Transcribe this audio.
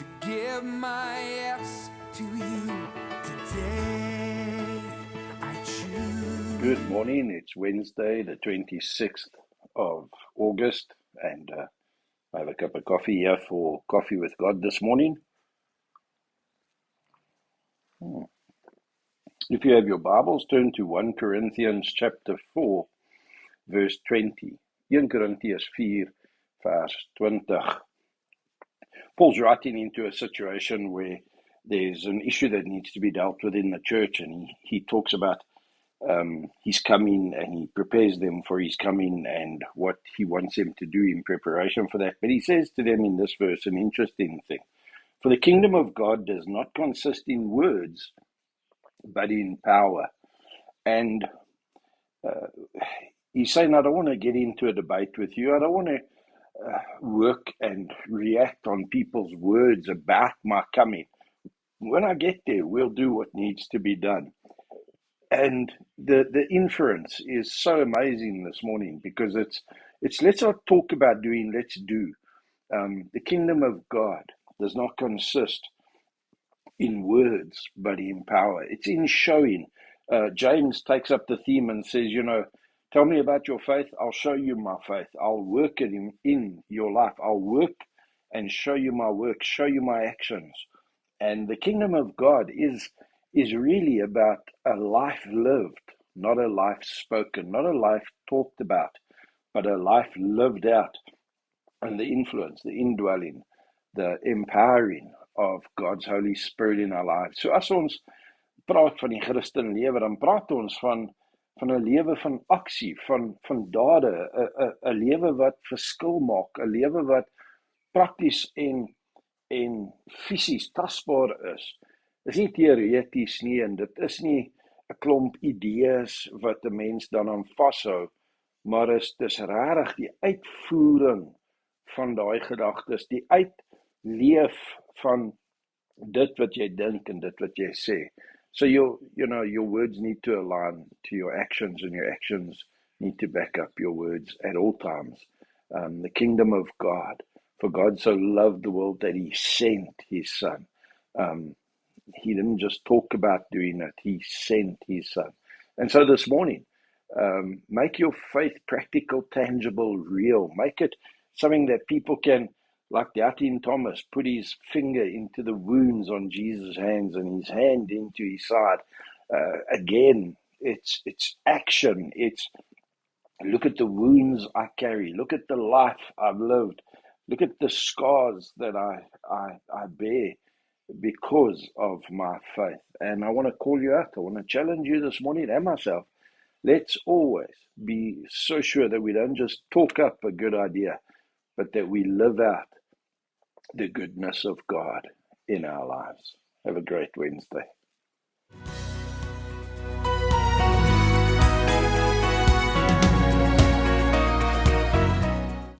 to give my yes to you today. I choose. Good morning. It's Wednesday, the 26th of August, and I have a cup of coffee here for Coffee with God this morning. If you have your Bibles, turn to 1 Corinthians chapter 4, verse 20. 1 Corinthians 4, vers 20. Paul's writing into a situation where there's an issue that needs to be dealt with in the church, and he talks about his coming, and he prepares them for his coming and what he wants them to do in preparation for that. But he says to them in this verse an interesting thing. For the kingdom of God does not consist in words, but in power. And he's saying, I don't want to get into a debate with you. I don't want to work and react on people's words about my coming. When I get there, we'll do what needs to be done. And the inference is so amazing this morning, because it's let's not talk about doing, let's do. The kingdom of God does not consist in words, but in power. It's in showing. James takes up the theme and says, tell me about your faith. I'll show you my faith. I'll work it in your life. I'll work and show you my work, show you my actions. And the kingdom of God is really about a life lived, not a life spoken, not a life talked about, but a life lived out. And the influence, the indwelling, the empowering of God's Holy Spirit in our lives. So as ons praat van die Christen lewe, dan praat ons van 'n lewe van aksie, van dade, 'n lewe wat verskil maak, 'n lewe wat prakties en fisies tasbaar is. Dis nie teoreties nie, en dit is nie 'n klomp idees wat 'n mens dan aan vashou, maar dis regtig die uitvoering van daai gedagtes, die uitleef van dit wat jy dink en dit wat jy sê. So your words need to align to your actions, and your actions need to back up your words at all times. The kingdom of God. For God so loved the world that he sent his son. He didn't just talk about doing it, he sent his son. And so this morning, make your faith practical, tangible, real. Make it something that people can, like doubting Thomas, put his finger into the wounds on Jesus' hands and his hand into his side. Again, it's action. It's look at the wounds I carry. Look at the life I've lived. Look at the scars that I bear because of my faith. And I want to call you out. I want to challenge you this morning and myself. Let's always be so sure that we don't just talk up a good idea, but that we live out the goodness of God in our lives. Have a great Wednesday.